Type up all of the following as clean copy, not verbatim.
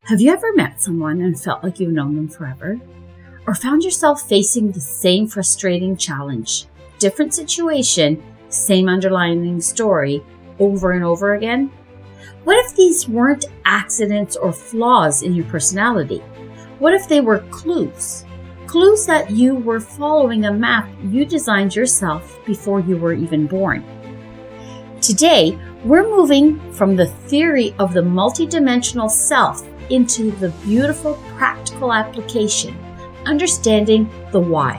Have you ever met someone and felt like you've known them forever? Or found yourself facing the same frustrating challenge, different situation, same underlying story over and over again? What if these weren't accidents or flaws in your personality? What if they were clues? Clues that you were following a map you designed yourself before you were even born. Today, we're moving from the theory of the multidimensional self into the beautiful practical application, understanding the why.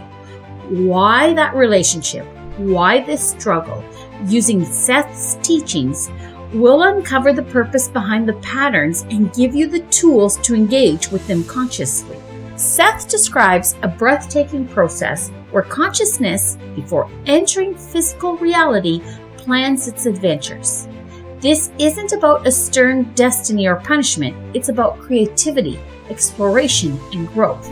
Why that relationship? Why this struggle? Using Seth's teachings, we'll uncover the purpose behind the patterns and give you the tools to engage with them consciously. Seth describes a breathtaking process where consciousness, before entering physical reality, plans its adventures. This isn't about a stern destiny or punishment. It's about creativity, exploration, and growth.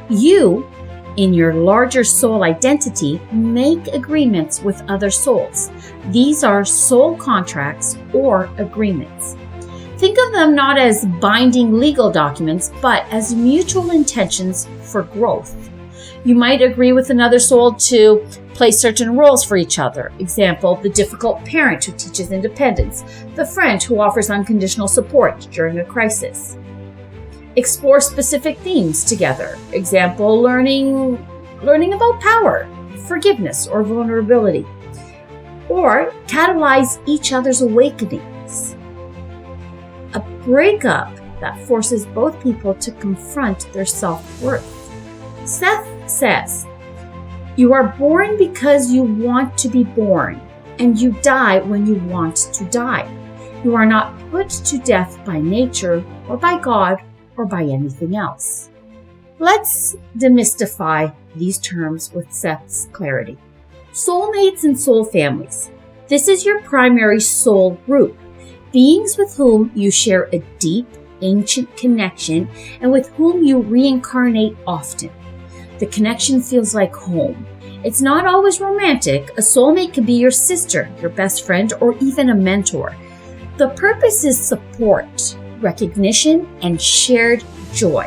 You, in your larger soul identity, make agreements with other souls. These are soul contracts or agreements. Think of them not as binding legal documents, but as mutual intentions for growth. You might agree with another soul to play certain roles for each other. Example, the difficult parent who teaches independence, the friend who offers unconditional support during a crisis. Explore specific themes together. Example, learning about power, forgiveness, or vulnerability. Or catalyze each other's awakenings. A breakup that forces both people to confront their self-worth. Seth says, you are born because you want to be born, and you die when you want to die. You are not put to death by nature or by God or by anything else. Let's demystify these terms with Seth's clarity. Soulmates and soul families. This is your primary soul group, beings with whom you share a deep, ancient connection and with whom you reincarnate often. The connection feels like home. It's not always romantic. A soulmate can be your sister, your best friend, or even a mentor. The purpose is support, recognition, and shared joy.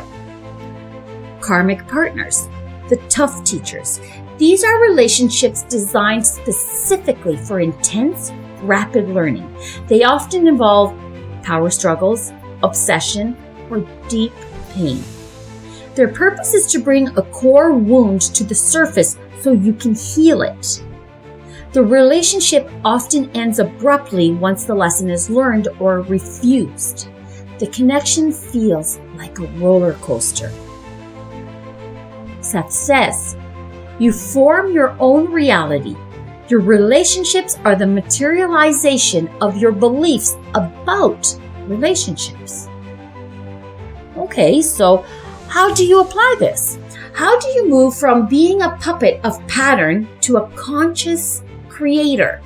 Karmic partners, the tough teachers. These are relationships designed specifically for intense, rapid learning. They often involve power struggles, obsession, or deep pain. Their purpose is to bring a core wound to the surface so you can heal it. The relationship often ends abruptly once the lesson is learned or refused. The connection feels like a roller coaster. Seth says, you form your own reality. Your relationships are the materialization of your beliefs about relationships. Okay, so how do you apply this? How do you move from being a puppet of pattern to a conscious creator?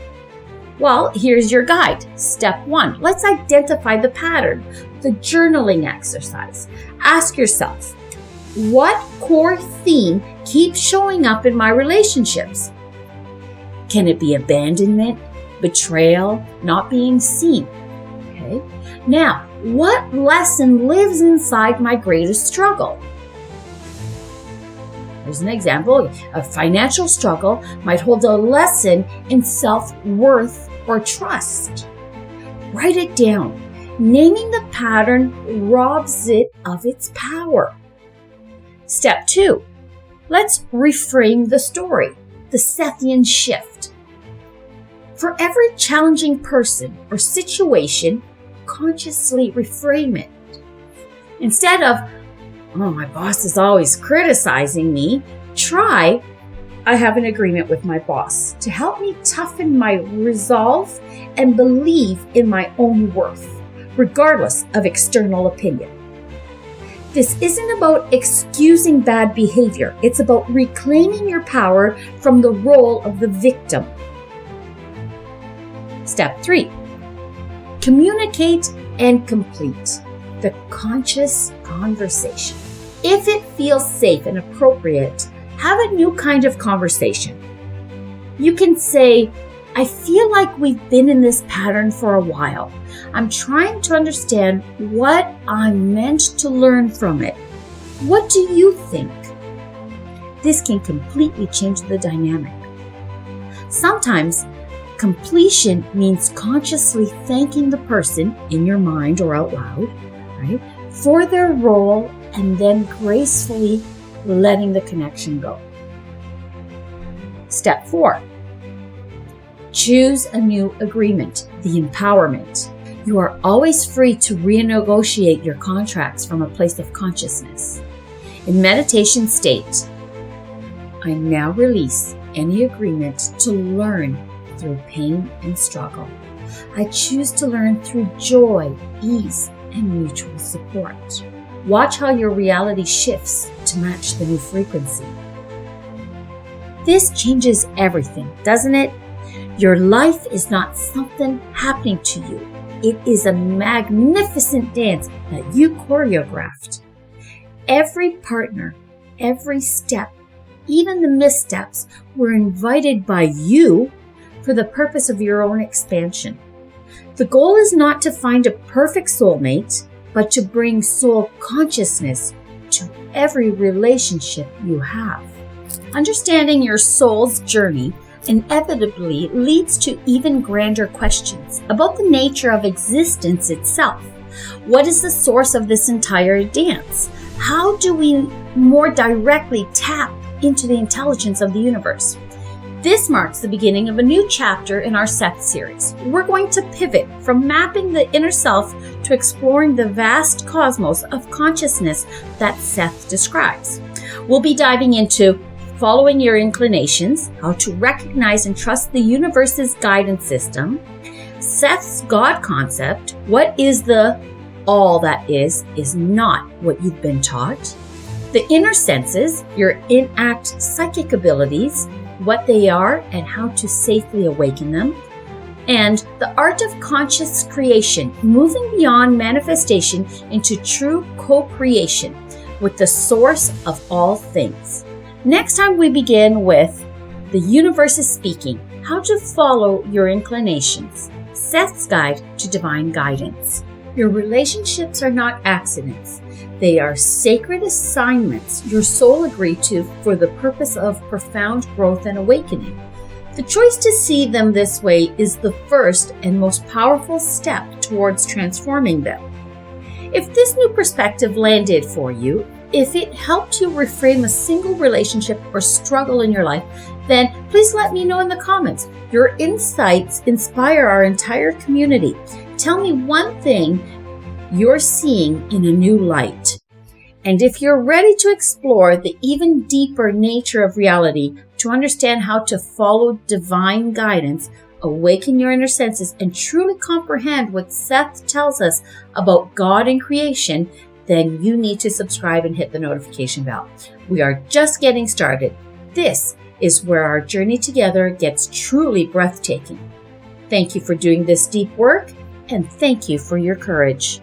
Well, here's your guide. Step 1, let's identify the pattern, the journaling exercise. Ask yourself, what core theme keeps showing up in my relationships? Can it be abandonment, betrayal, not being seen? Okay. Now, what lesson lives inside my greatest struggle? Here's an example. A financial struggle might hold a lesson in self-worth or trust. Write it down. Naming the pattern robs it of its power. Step 2. Let's reframe the story, the Sethian shift. For every challenging person or situation, consciously reframe it. Instead of, oh, my boss is always criticizing me, try, I have an agreement with my boss to help me toughen my resolve and believe in my own worth, regardless of external opinion. This isn't about excusing bad behavior. It's about reclaiming your power from the role of the victim. Step 3. Communicate and complete the conscious conversation. If it feels safe and appropriate, have a new kind of conversation. You can say, I feel like we've been in this pattern for a while. I'm trying to understand what I'm meant to learn from it. What do you think? This can completely change the dynamic. Sometimes completion means consciously thanking the person in your mind or out loud, right, for their role and then gracefully letting the connection go. Step 4. Choose a new agreement, the empowerment. You are always free to renegotiate your contracts from a place of consciousness. In meditation state, I now release any agreement to learn through pain and struggle. I choose to learn through joy, ease, and mutual support. Watch how your reality shifts to match the new frequency. This changes everything, doesn't it? Your life is not something happening to you. It is a magnificent dance that you choreographed. Every partner, every step, even the missteps, were invited by you for the purpose of your own expansion. The goal is not to find a perfect soulmate, but to bring soul consciousness to every relationship you have. Understanding your soul's journey inevitably leads to even grander questions about the nature of existence itself. What is the source of this entire dance? How do we more directly tap into the intelligence of the universe? This marks the beginning of a new chapter in our Seth series. We're going to pivot from mapping the inner self to exploring the vast cosmos of consciousness that Seth describes. We'll be diving into following your inclinations, how to recognize and trust the universe's guidance system, Seth's God concept, what is the all that is not what you've been taught, the inner senses, your inact psychic abilities, what they are and how to safely awaken them, and the art of conscious creation, moving beyond manifestation into true co-creation with the source of all things. Next time we begin with The Universe is Speaking, how to follow your inclinations, Seth's Guide to Divine Guidance. Your relationships are not accidents. They are sacred assignments your soul agreed to for the purpose of profound growth and awakening. The choice to see them this way is the first and most powerful step towards transforming them. If this new perspective landed for you, if it helped you reframe a single relationship or struggle in your life, then please let me know in the comments. Your insights inspire our entire community. Tell me one thing you're seeing in a new light. And if you're ready to explore the even deeper nature of reality, to understand how to follow divine guidance, awaken your inner senses, and truly comprehend what Seth tells us about God and creation, then you need to subscribe and hit the notification bell. We are just getting started. This is where our journey together gets truly breathtaking. Thank you for doing this deep work, and thank you for your courage.